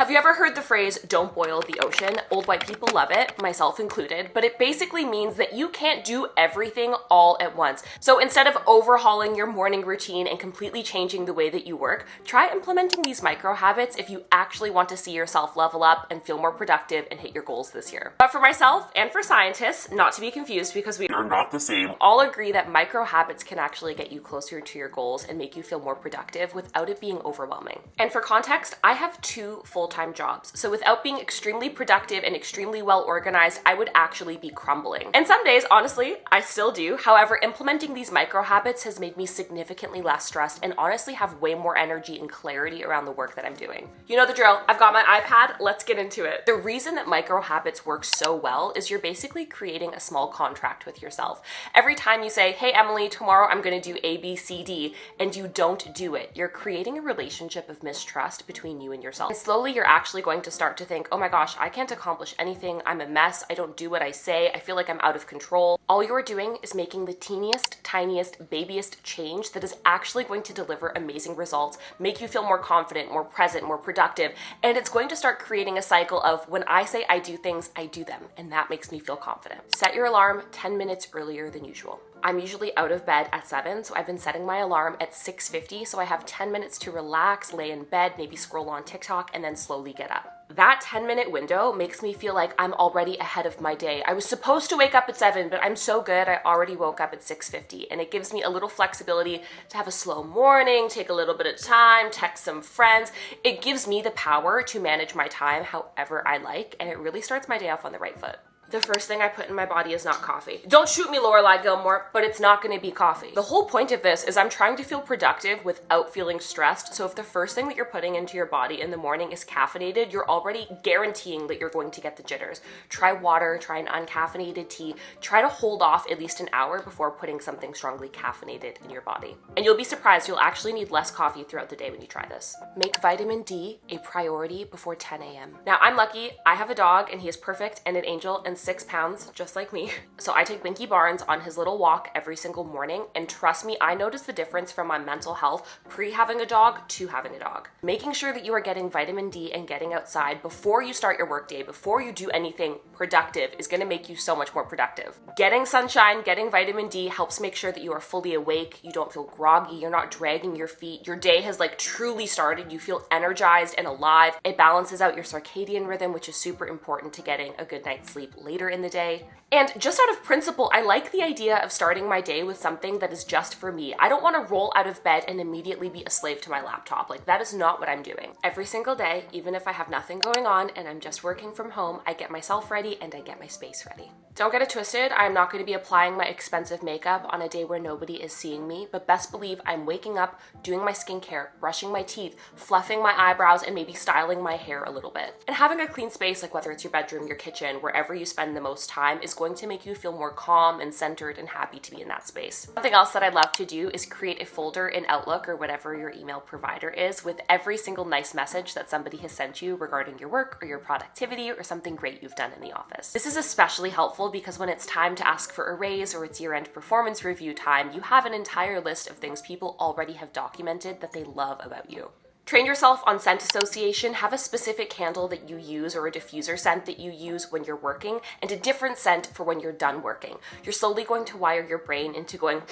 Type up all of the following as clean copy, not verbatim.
Have you ever heard the phrase, don't boil the ocean? Old white people love it, myself included, but it basically means that you can't do everything all at once. So instead of overhauling your morning routine and completely changing the way that you work, try implementing these micro habits if you actually want to see yourself level up and feel more productive and hit your goals this year. But for myself and for scientists, not to be confused because we are not the same, all agree that micro habits can actually get you closer to your goals and make you feel more productive without it being overwhelming. And for context, I have 2 full-time jobs, so without being extremely productive and extremely well organized, I would actually be crumbling. And some days, honestly, I still do. However, implementing these micro habits has made me significantly less stressed and honestly have way more energy and clarity around the work that I'm doing. You know the drill. I've got my iPad. Let's get into it. The reason that micro habits work so well is you're basically creating a small contract with yourself. Every time you say, hey, Emily, tomorrow I'm going to do A, B, C, D, and you don't do it, you're creating a relationship of mistrust between you and yourself. And slowly you're actually going to start to think, oh my gosh, I can't accomplish anything. I'm a mess. I don't do what I say. I feel like I'm out of control. All you're doing is making the teeniest, tiniest, babiest change that is actually going to deliver amazing results, make you feel more confident, more present, more productive, and it's going to start creating a cycle of when I say I do things, I do them, and that makes me feel confident. Set your alarm 10 minutes earlier than usual. I'm usually out of bed at 7, so I've been setting my alarm at 6:50, so I have 10 minutes to relax, lay in bed, maybe scroll on TikTok, and then slowly get up. That 10-minute window makes me feel like I'm already ahead of my day. I was supposed to wake up at 7, but I'm so good, I already woke up at 6:50, and it gives me a little flexibility to have a slow morning, take a little bit of time, text some friends. It gives me the power to manage my time however I like, and it really starts my day off on the right foot. The first thing I put in my body is not coffee. Don't shoot me, Lorelai Gilmore, but it's not gonna be coffee. The whole point of this is I'm trying to feel productive without feeling stressed, so if the first thing that you're putting into your body in the morning is caffeinated, you're already guaranteeing that you're going to get the jitters. Try water, try an uncaffeinated tea, try to hold off at least an hour before putting something strongly caffeinated in your body. And you'll be surprised, you'll actually need less coffee throughout the day when you try this. Make vitamin D a priority before 10 a.m. Now, I'm lucky, I have a dog and he is perfect and an angel and 6 pounds, just like me. So I take Winky Barnes on his little walk every single morning, and trust me, I notice the difference from my mental health pre having a dog to having a dog. Making sure that you are getting vitamin D and getting outside before you start your workday, before you do anything productive, is going to make you so much more productive. Getting sunshine, getting vitamin D helps make sure that you are fully awake, you don't feel groggy, you're not dragging your feet, your day has like truly started, you feel energized and alive. It balances out your circadian rhythm, which is super important to getting a good night's sleep later in the day. And just out of principle, I like the idea of starting my day with something that is just for me. I don't want to roll out of bed and immediately be a slave to my laptop. Like, that is not what I'm doing. Every single day, even if I have nothing going on and I'm just working from home, I get myself ready and I get my space ready. Don't get it twisted, I'm not going to be applying my expensive makeup on a day where nobody is seeing me, but best believe I'm waking up, doing my skincare, brushing my teeth, fluffing my eyebrows, and maybe styling my hair a little bit. And having a clean space, like whether it's your bedroom, your kitchen, wherever you spend the most time, is going to make you feel more calm and centered and happy to be in that space. Something else that I'd love to do is create a folder in Outlook or whatever your email provider is with every single nice message that somebody has sent you regarding your work or your productivity or something great you've done in the office. This is especially helpful because when it's time to ask for a raise or it's year-end performance review time, you have an entire list of things people already have documented that they love about you. Train yourself on scent association. Have a specific candle that you use or a diffuser scent that you use when you're working and a different scent for when you're done working. You're slowly going to wire your brain into going,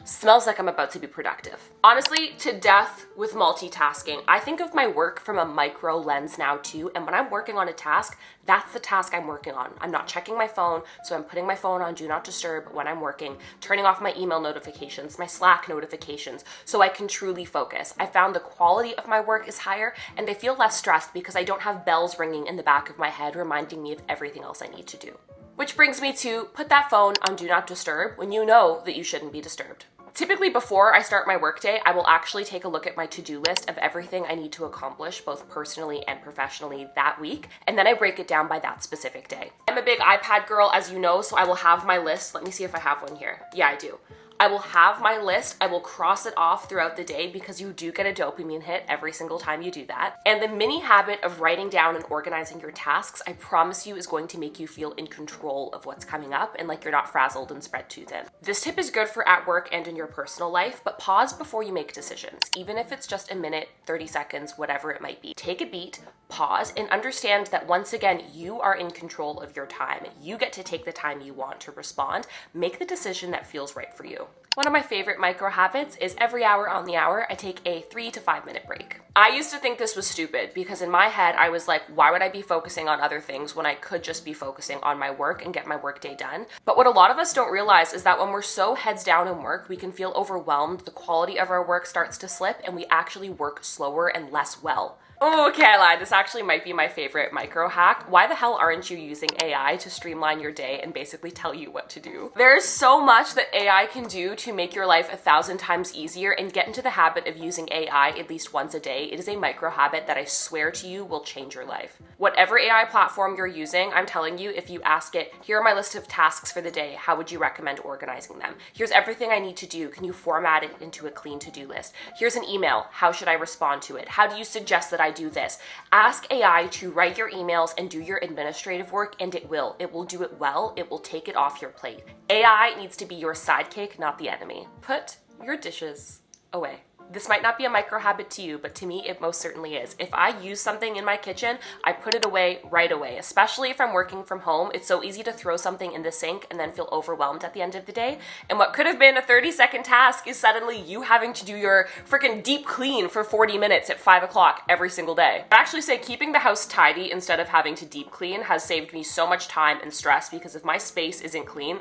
smells like I'm about to be productive. Honestly, to death with multitasking. I think of my work from a micro lens now too, and when I'm working on a task, that's the task I'm working on. I'm not checking my phone, so I'm putting my phone on Do Not Disturb when I'm working, turning off my email notifications, my Slack notifications, so I can truly focus. I found the quality of my work is higher, and I feel less stressed because I don't have bells ringing in the back of my head reminding me of everything else I need to do. Which brings me to put that phone on Do Not Disturb when you know that you shouldn't be disturbed. Typically before I start my workday, I will actually take a look at my to-do list of everything I need to accomplish both personally and professionally that week, and then I break it down by that specific day. I'm a big iPad girl, as you know, so I will have my list. Let me see if I have one here. Yeah, I do. I will have my list, I will cross it off throughout the day because you do get a dopamine hit every single time you do that. And the mini habit of writing down and organizing your tasks, I promise you, is going to make you feel in control of what's coming up and like you're not frazzled and spread too thin. This tip is good for at work and in your personal life, but pause before you make decisions, even if it's just a minute, 30 seconds, whatever it might be. Take a beat, pause, and understand that once again, you are in control of your time. You get to take the time you want to respond. Make the decision that feels right for you. One of my favorite micro habits is every hour on the hour, I take a 3 to 5 minute break. I used to think this was stupid because in my head, I was like, why would I be focusing on other things when I could just be focusing on my work and get my workday done? But what a lot of us don't realize is that when we're so heads down in work, we can feel overwhelmed, the quality of our work starts to slip, and we actually work slower and less well. Oh, okay, I lied. This actually might be my favorite micro hack. Why the hell aren't you using AI to streamline your day and basically tell you what to do? There's so much that AI can do to make your life 1,000 times easier, and get into the habit of using AI at least once a day. It is a micro habit that I swear to you will change your life. Whatever AI platform you're using, I'm telling you, if you ask it, here are my list of tasks for the day, how would you recommend organizing them? Here's everything I need to do. Can you format it into a clean to-do list? Here's an email. How should I respond to it? How do you suggest that I do this? Ask AI to write your emails and do your administrative work, and it will. It will do it well. It will take it off your plate. AI needs to be your sidekick, not the enemy. Put your dishes away. This might not be a micro habit to you, but to me, it most certainly is. If I use something in my kitchen, I put it away right away, especially if I'm working from home. It's so easy to throw something in the sink and then feel overwhelmed at the end of the day. And what could have been a 30-second task is suddenly you having to do your freaking deep clean for 40 minutes at 5 o'clock every single day. I actually say keeping the house tidy instead of having to deep clean has saved me so much time and stress, because if my space isn't clean,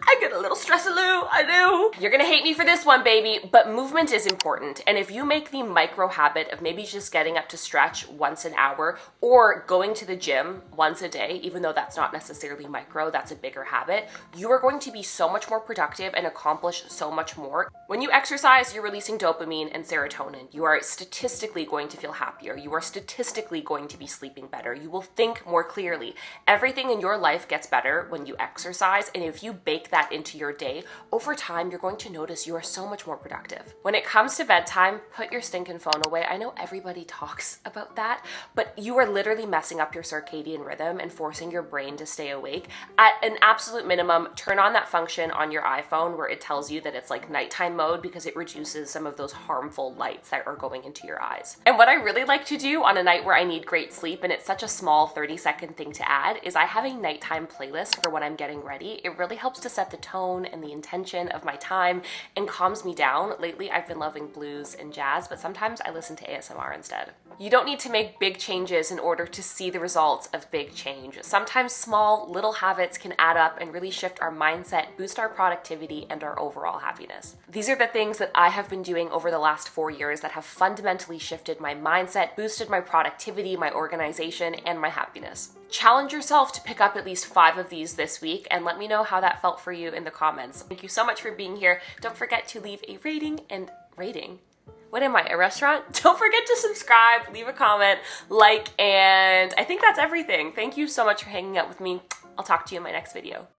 I get a little stress-a-loo, I do. You're gonna hate me for this one, baby, but movement is important. And if you make the micro habit of maybe just getting up to stretch once an hour, or going to the gym once a day, even though that's not necessarily micro, that's a bigger habit, you are going to be so much more productive and accomplish so much more. When you exercise, you're releasing dopamine and serotonin. You are statistically going to feel happier. You are statistically going to be sleeping better. You will think more clearly. Everything in your life gets better when you exercise, and if you bake that into your day, over time, you're going to notice you are so much more productive. When it comes to bedtime, put your stinking phone away. I know everybody talks about that, but you are literally messing up your circadian rhythm and forcing your brain to stay awake. At an absolute minimum, turn on that function on your iPhone where it tells you that it's like nighttime mode, because it reduces some of those harmful lights that are going into your eyes. And what I really like to do on a night where I need great sleep, and it's such a small 30-second thing to add, is I have a nighttime playlist for when I'm getting ready. It really helps to set the tone and the intention of my time and calms me down. Lately, I've been loving blues and jazz, but sometimes I listen to ASMR instead. You don't need to make big changes in order to see the results of big change. Sometimes small, little habits can add up and really shift our mindset, boost our productivity, and our overall happiness. These are the things that I have been doing over the last 4 years that have fundamentally shifted my mindset, boosted my productivity, my organization, and my happiness. Challenge yourself to pick up at least 5 of these this week, and let me know how that felt for you in the comments. Thank you so much for being here. Don't forget to leave a rating. What am I, a restaurant? Don't forget to subscribe, leave a comment, like, and I think that's everything. Thank you so much for hanging out with me. I'll talk to you in my next video.